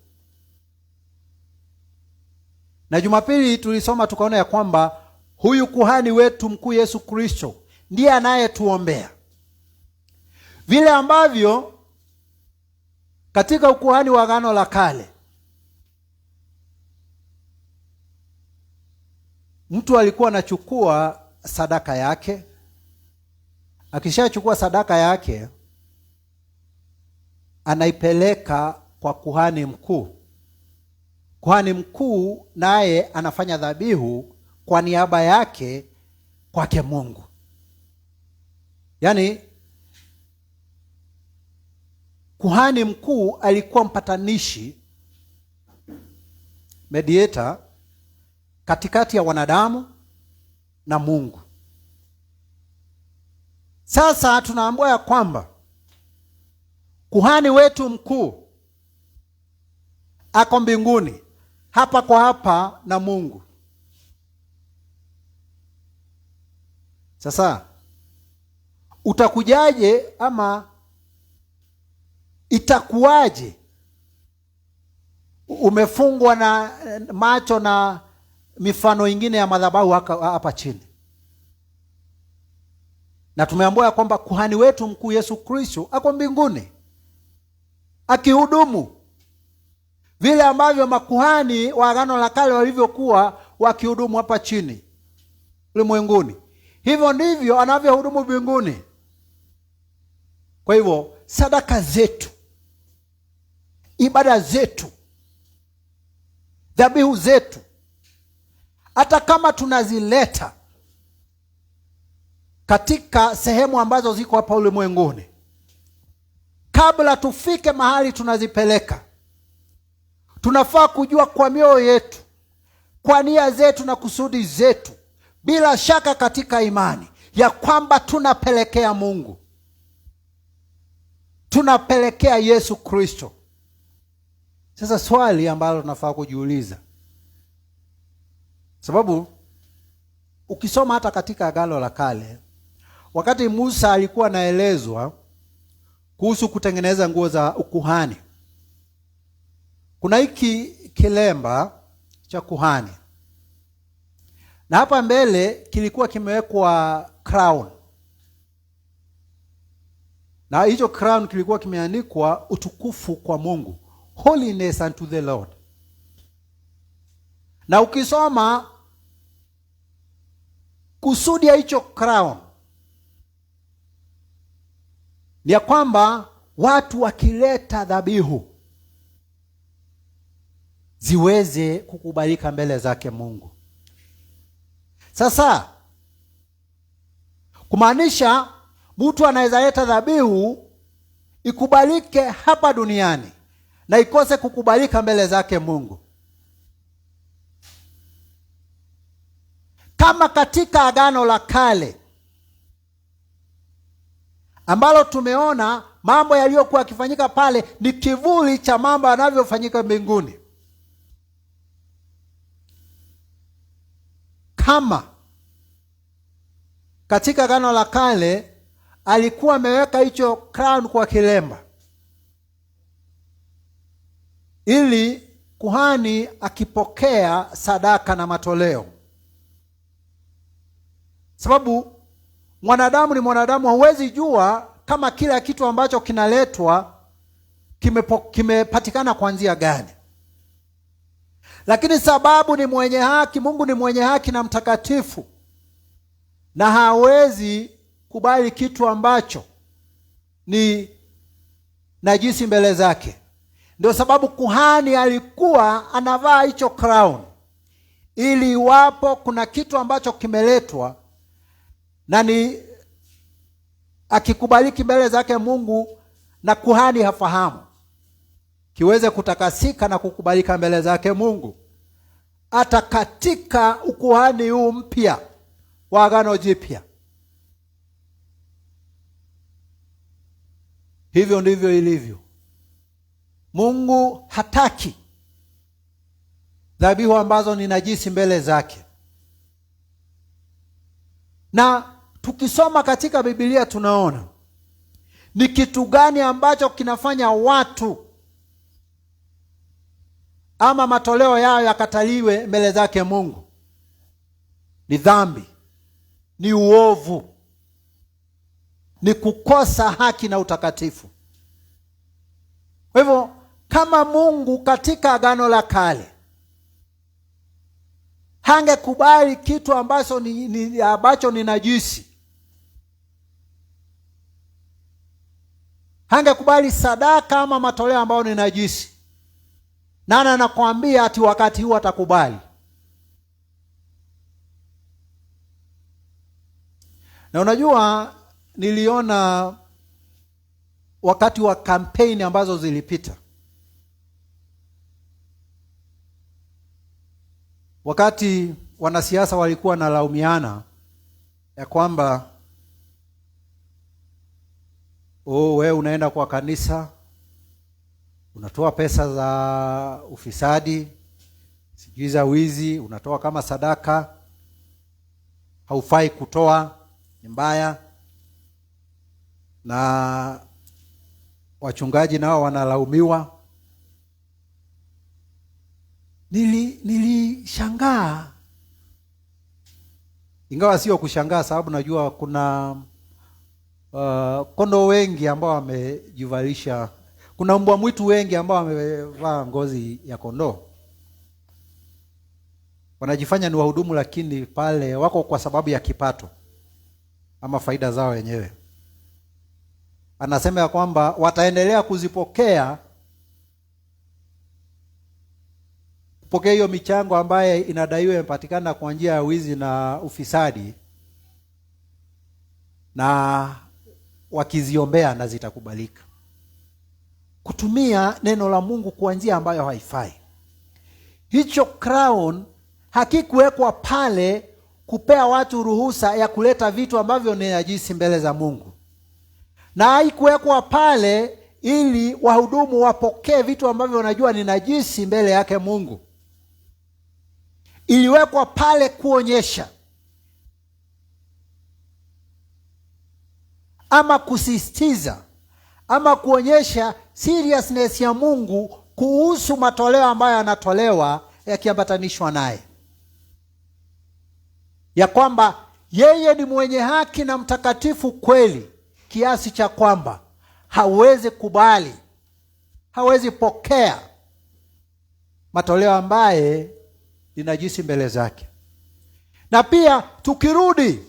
Na Jumapili tulisoma tukaona ya kwamba huyu kuhani wetu mkuu Yesu Kristo ndiye anayetuombea. Vile ambavyo katika ukuhani wa Agano la Kale mtu alikuwa anachukua sadaka yake, akishachukua sadaka yake anaipeleka kwa kuhani mkuu. Kuhani mkuu naye anafanya dhabihu kwa niaba yake kwake Mungu. Yaani kuhani mkuu alikuwa mpatanishi, mediator, katikati ya wanadamu na Mungu. Sasa tunaambiwa ya kwamba kuhani wetu mkuu ako mbinguni, hapa kwa hapa na Mungu. Sasa utakujaje ama itakuwaje umefungwa na macho na mifano ingine ya madhabahu hapa chini? Na tumeambiwa ya kwamba kuhani wetu mkuu Yesu Kristo ako mbinguni akihudumu vile ambavyo makuhani wa Agano la Kale walivyokuwa wakihudumu hapa chini ulimwenguni. Hivyo ndivyo anavyohudumu mbinguni. Kwa hivyo sadaka zetu, ibada zetu, dhabihu zetu, hata kama tunazileta katika sehemu ambazo ziko hapa ulimwenguni, kabla tufike mahali tunazipeleka, tunafaa kujua kwa mioyo yetu, kwa nia zetu na kusudi zetu, bila shaka katika imani ya kwamba tunapelekea Mungu, tunapelekea Yesu Kristo. Sasa swali ambalo tunafaa kujiuliza, sababu ukisoma hata katika Agano la Kale, wakati Musa alikuwa anaelezwa kuhusu kutengeneza nguo za ukuhani, kuna hiki kilemba cha kuhani, na hapa mbele kilikuwa kimewekwa crown, na hicho crown kilikuwa kimeandikwa utukufu kwa Mungu, holiness unto the Lord. Na ukisoma kusudi ya hicho crown ni ya kwamba watu wakileta dhabihu ziweze kukubalika mbele zake Mungu. Sasa kumaanisha mtu anaweza leta dhabihu ikubalike hapa duniani na ikose kukubalika mbele zake Mungu. Kama katika Agano la Kale ambalo tumeona mambo yaliyokuwa yakifanyika pale ni kivuli cha mambo yanavyofanyika mbinguni. Kama katika Agano la Kale alikuwa ameweka hicho crown kwa kilemba, ili kuhani akipokea sadaka na matoleo, sababu mwanadamu ni mwanadamu, hauwezi jua kama kila kitu ambacho kinaletwa kimepatikana kwa njia gani. Lakini sababu ni mwenye haki, Mungu ni mwenye haki na mtakatifu, na hawezi kubali kitu ambacho ni najisi mbele zake. Ndio sababu kuhani alikuwa anavaa hicho crown, ili iwapo kuna kitu ambacho kimeletwa na ni akikubaliki mbele zake Mungu na kuhani hafahamu, kiweze kutakasika na kukubalika mbele zake Mungu. Hata katika ukuhani huu mpya wa Agano Jipya. Hivyo ndivyo ilivyo. Mungu hataki dhabihu ambazo ni najisi mbele zake. Na tukisoma katika Biblia tunaona ni kitu gani ambacho kinafanya watu ama matoleo yao yakataliwe mbele zake Mungu. Ni dhambi, ni uovu, ni kukosa haki na utakatifu. Kwa hivyo kama Mungu katika Agano la Kale hangekubali kitu ambacho ni najisi, hangekubali sadaka ama matoleo ambayo ni najisi, nani anakuambia ati wakati huu atakubali? Na unajua, niliona wakati wa kampeni ambazo zilipita, wakati wanasiasa walikuwa wanalaumiana ya kwamba wewe unaenda kwa kanisa, unatoa pesa za ufisadi, sijui za wizi, unatoa kama sadaka, haufai kutoa, ni mbaya. Na wachungaji nao wanalaumiwa. Nilishangaa, ingawa sio kushangaa, sababu najua kuna kondoo wengi ambao wamejivalisha, kuna mbwa mwitu wengi ambao wamevaa ngozi ya kondoo, wanajifanya ni wahudumu, lakini pale wako kwa sababu ya kipato ama faida zao wenyewe. Anasema ya kwamba wataendelea kupokea hiyo michango ambaye inadaiwa imepatikana kwa njia ya wizi na ufisadi, na wakiziombea na zitakubalika. Kutumia neno la Mungu kwa njia ambayo haifai. Hicho crown hakikuwekwa pale kupea watu ruhusa ya kuleta vitu ambavyo ni najisi mbele za Mungu, na haikuwekwa pale ili wahudumu wapokee vitu ambavyo wanajua ni najisi mbele yake Mungu. Iliwekwa pale kuonyesha ama kusisitiza ama kuonyesha seriousness ya Mungu kuhusu matoleo ambayo yanatolewa yakiambatanishwa naye, ya kwamba yeye ni mwenye haki na mtakatifu kweli, kiasi cha kwamba hawezi kubali, hawezi pokea matoleo ambaye ni najisi mbele zake. Na pia tukirudi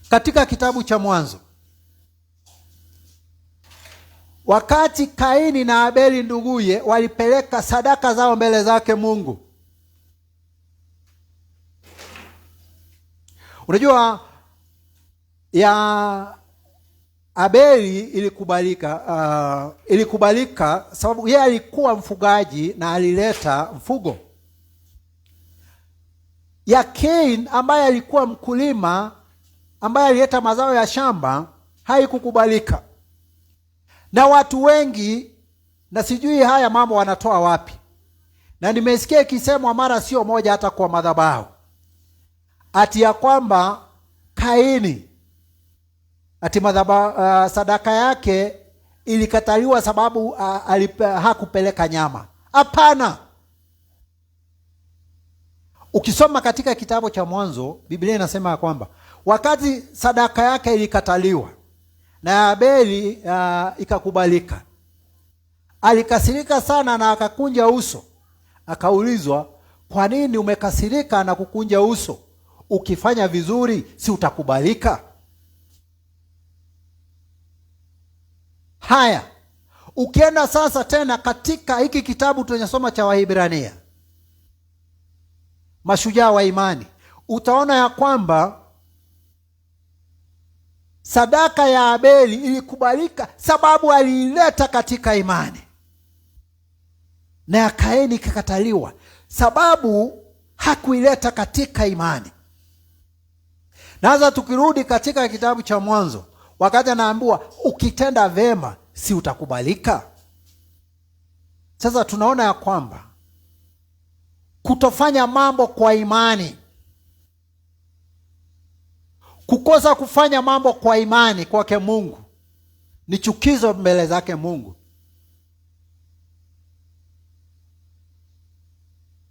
katika kitabu cha Mwanzo, wakati Kaini na Abeli nduguye walipeleka sadaka zao mbele zake Mungu, unajua ya Abeli ilikubalika sababu yeye alikuwa mfugaji na alileta mfugo. Ya Kain ambaye alikuwa mkulima ambaye alileta mazao ya shamba haikukubalika. Na watu wengi, na sijui haya mambo wanatoa wapi, na nimesikia ikisemwa mara sio moja hata kwa madhabahu, ati ya kwamba Kaini ati sadaka yake ilikataliwa sababu hakupeleka nyama. Hapana. Ukisoma katika kitabu cha Mwanzo, Biblia inasema ya kwamba wakati sadaka yake ilikataliwa na Abeli ikakubalika, alikasirika sana na akakunja uso. Akaulizwa, kwa nini umekasirika na kukunja uso? Ukifanya vizuri si utakubalika? Haya, ukienda sasa tena katika hiki kitabu tunasoma cha Wahibrania, mashujaa wa imani, utaona ya kwamba sadaka ya Abeli ilikubalika sababu aliileta katika imani, na ya Kaini ikakataliwa sababu hakuileta katika imani. Na sasa tukirudi katika kitabu cha Mwanzo, wakati anaambiwa ukitenda vema si utakubalika? Sasa tunaona ya kwamba kutofanya mambo kwa imani, kukosa kufanya mambo kwa imani kwake Mungu ni chukizo mbele zake Mungu.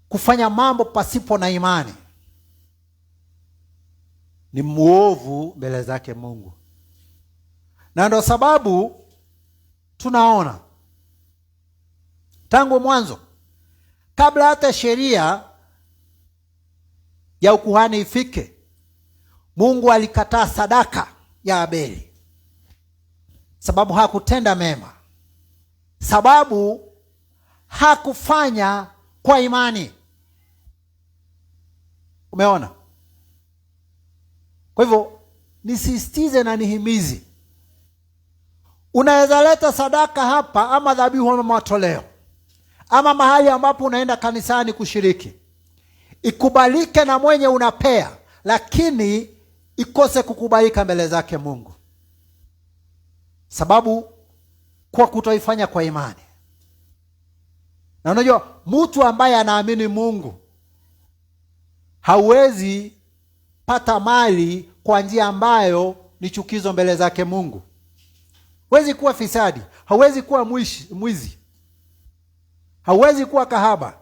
Kufanya mambo pasipo na imani ni muovu mbele zake Mungu. Na ndio sababu tunaona tangu mwanzo, kabla hata sheria ya ukuhani ifike, Mungu alikataa sadaka ya Abeli, sababu hakutenda mema, sababu hakufanya kwa imani. Umeona? Kwa hivyo nisisitize na nihimizi, unaweza leta sadaka hapa ama dhabihu ama matoleo ama mahali ambapo unaenda kanisani kushiriki, ikubalike na mwenye unapea, lakini ikose kukubalika mbele zake Mungu, sababu kwa kutoifanya kwa imani. Na unajua mtu ambaye anaamini Mungu hawezi pata mali kwa njia ambayo ni chukizo mbele zake Mungu. Hawezi kuwa fisadi, hawezi kuwa mwizi, hawezi kuwa kahaba,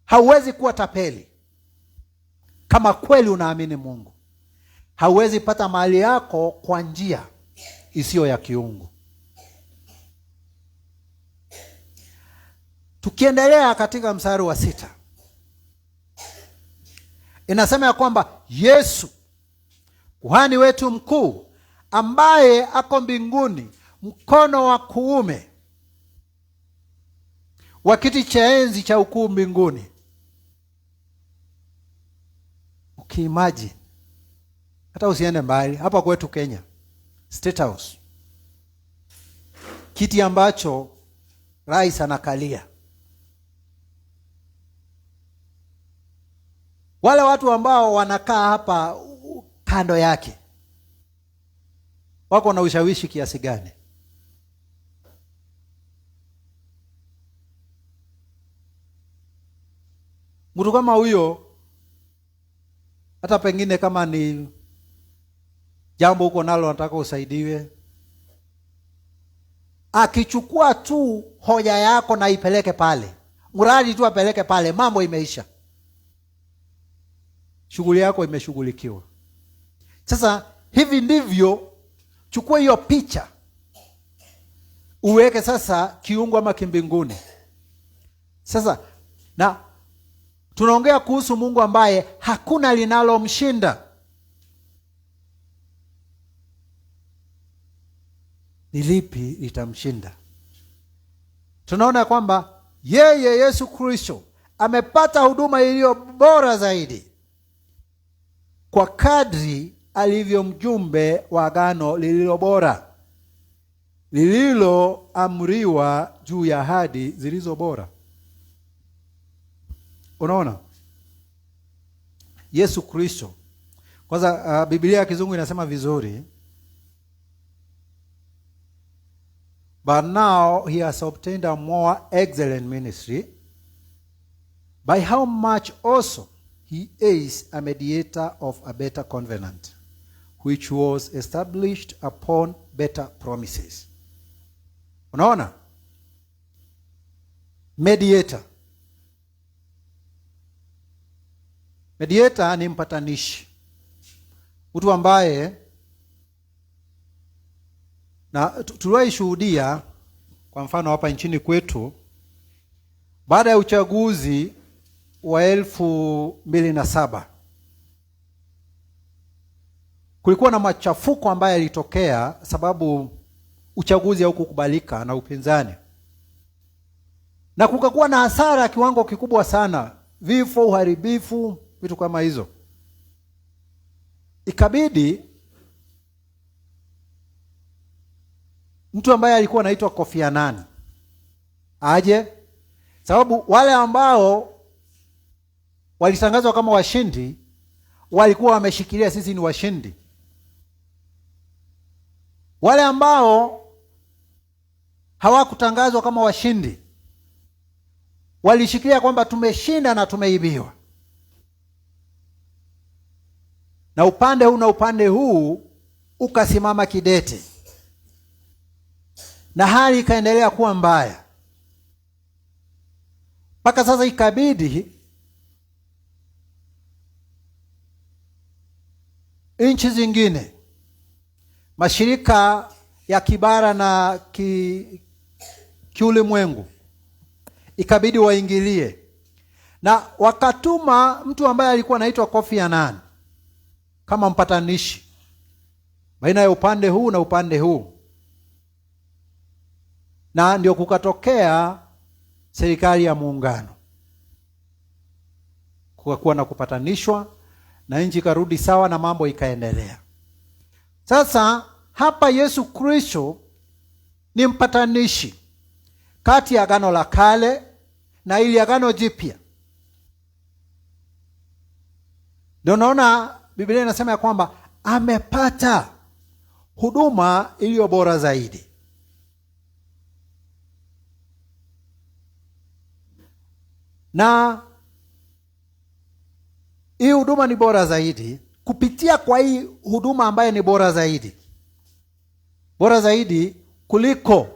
hawezi kuwa tapeli. Kama kweli unaamini Mungu, hawezi pata mali yako kwa njia isiyo ya kiungu. Tukiendelea katika mstari wa 6, inasema ya kwamba Yesu kuhani wetu mkuu, ambaye ako mbinguni mkono wa kuume wa kiti cha enzi cha ukuu mbinguni. Ukiimagine, hata usiende mbali, hapa kwetu Kenya, State House, kiti ambacho rais anakalia, wale watu ambao wanakaa hapa kando yake wako na ushawishi kiasi gani? Mtu kama huyo, hata pengine kama ni jambo huko nalo nataka usaidiwe, akichukua tu hoja yako na ipeleke pale, mradi tu apeleke pale, mambo imeisha, shughuli yako imeshughulikiwa. Sasa hivi ndivyo, chukua hiyo picha uweke sasa kiungu ama kimbinguni. Sasa na tunaongea kuhusu Mungu ambaye hakuna linalomshinda. Ni lipi litamshinda? Tunaona kwamba yeye Yesu Kristo amepata huduma iliyo bora zaidi, kwa kadri alivyo mjumbe wa agano lililo bora, lililoamriwa juu ya ahadi zilizo bora. Unaona? Yesu Kristo. Kwanza Biblia ya Kizungu inasema vizuri, but now he has obtained a more excellent ministry, by how much also he is a mediator of a better covenant, which was established upon better promises. Unaona? Mediator. Mediator ni mpatanishi, mtu ambaye, na tuliwahi shuhudia kwa mfano hapa nchini kwetu, baada ya uchaguzi wa 2007 kulikuwa na machafuko ambayo yalitokea sababu uchaguzi haukukubalika na upinzani, na kukakuwa na hasara kiwango kikubwa sana, vifo, uharibifu, vitu kama hizo. Ikabidi mtu ambaye alikuwa anaitwa Kofi Annan aje, sababu wale ambao walitangazwa kama washindi walikuwa wameshikilia sisi ni washindi. Wale ambao hawakutangazwa kama washindi walishikilia kwamba tumeshinda na tumeibiwa. Na upande huu na upande huu ukasimama kidete, na hali ikaendelea kuwa mbaya mpaka sasa ikabidi nchi zingine, mashirika ya kibara na kiulimwengu ikabidi waingilie, na wakatuma mtu ambaye alikuwa anaitwa Kofi Annan kama mpatanishi baina ya upande huu na upande huu, na ndio kukatokea serikali ya muungano, kukakuwa na kupatanishwa na nchi karudi sawa na mambo ikaendelea. Sasa hapa Yesu Kristo ni mpatanishi kati ya Agano la Kale na ili Agano Jipya. Ndio naona Biblia inasema ya kwamba amepata huduma iliyo bora zaidi. Na hii huduma ni bora zaidi kupitia kwa hii huduma ambaye ni bora zaidi. Bora zaidi kuliko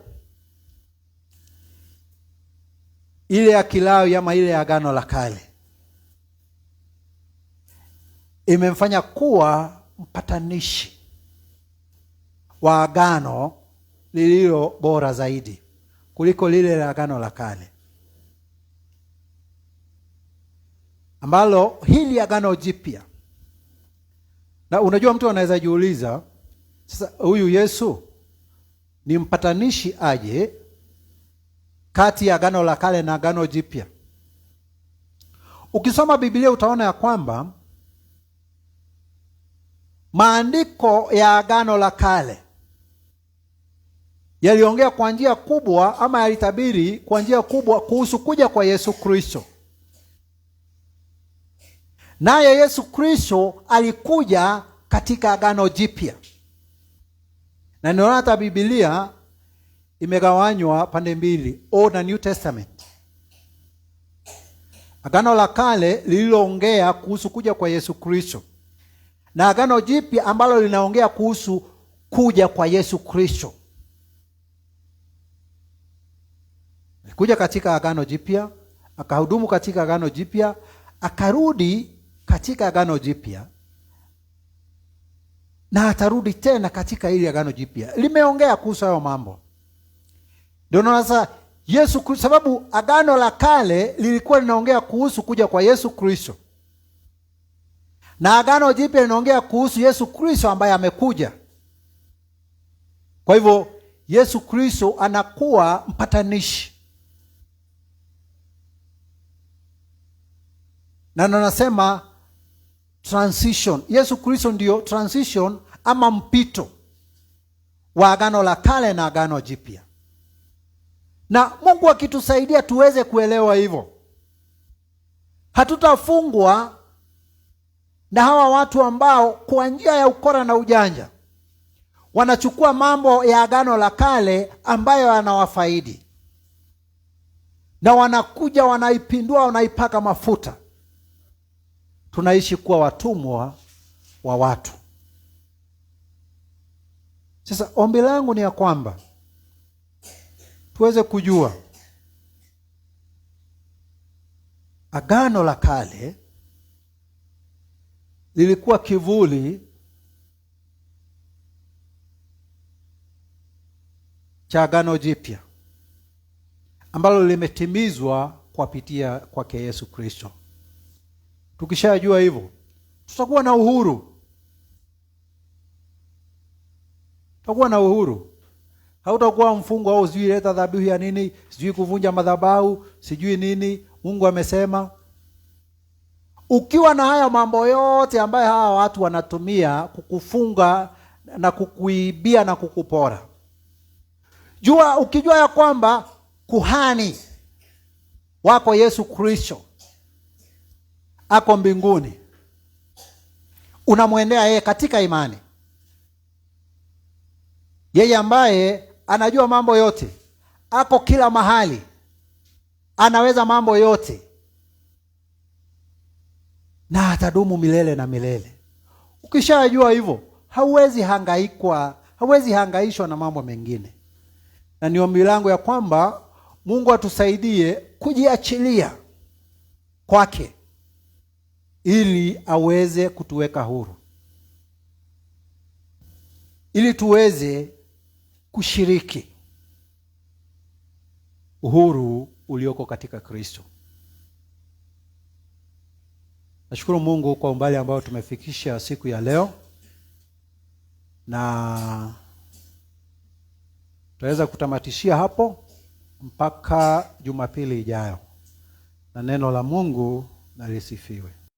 ile ya Kilawi ama ile ya Agano la Kale. Imemfanya kuwa mpatanishi wa agano lililo bora zaidi kuliko lile la Agano la Kale, ambalo hili Agano Jipya. Na unajua mtu anaweza jiuliza, sasa huyu Yesu ni mpatanishi aje kati ya Agano la Kale na Agano Jipya? Ukisoma Biblia utaona ya kwamba maandiko ya Agano la Kale yaliongea kwa njia kubwa, ama yalitabiri kwa njia kubwa kuhusu kuja kwa Yesu Kristo. Naye Yesu Kristo alikuja katika Agano Jipya. Na ndio hata Biblia imegawanywa pande mbili, Old na New Testament. Agano la Kale lililoongea kuhusu kuja kwa Yesu Kristo, na Agano Jipya ambalo linaongea kuhusu kuja kwa Yesu Kristo. Alikuja katika Agano Jipya, akahudumu katika Agano Jipya, akarudi katika Agano Jipya, na atarudi tena katika ile Agano Jipya. Limeongea kuhusu hayo mambo. Ndio sasa Yesu, sababu Agano la Kale lilikuwa linaongea kuhusu kuja kwa Yesu Kristo, na Agano Jipya linaongea kuhusu Yesu Kristo ambaye amekuja. Kwa hivyo Yesu Kristo anakuwa mpatanishi. Na nasema transition. Yesu Kristo ndio transition ama mpito wa Agano la Kale na Agano Jipya. Na Mungu akitusaidia tuweze kuelewa hivyo, hatutafungwa na hawa watu ambao kwa njia ya ukora na ujanja wanachukua mambo ya Agano la Kale ambayo yanawafaidi, na wanakuja wanaipindua, wanaipaka mafuta. Tunaishi kuwa watumwa wa watu. Sasa ombi langu ni ya kwamba tuweze kujua Agano la Kale lilikuwa kivuli cha Agano Jipya ambalo limetimizwa kupitia kwake Yesu Kristo. Tukishajua hivyo, tutakuwa na uhuru. Tutakuwa na uhuru. Hautakuwa mfungwa au sijui leta dhabihu ya nini, sijui kuvunja madhabahu, sijui nini. Mungu amesema. Ukiwa na haya mambo yote ambayo hawa watu wanatumia kukufunga na kukuibia na kukupora, ukijua ya kwamba kuhani wako Yesu Kristo ako mbinguni, unamwendea yeye katika imani, yeye ambaye anajua mambo yote, ako kila mahali, anaweza mambo yote, na atadumu milele na milele. Ukishajua hivyo, hauwezi hangaishwa na mambo mengine. Na ni ombi langu ya kwamba Mungu atusaidie kujiachilia kwake ili aweze kutuweka huru, ili tuweze kushiriki uhuru ulioko katika Kristo. Nashukuru Mungu kwa umbali ambao tumefikisha siku ya leo, na tutaweza kutamatishia hapo mpaka Jumapili ijayo, na neno la Mungu na lisifiwe.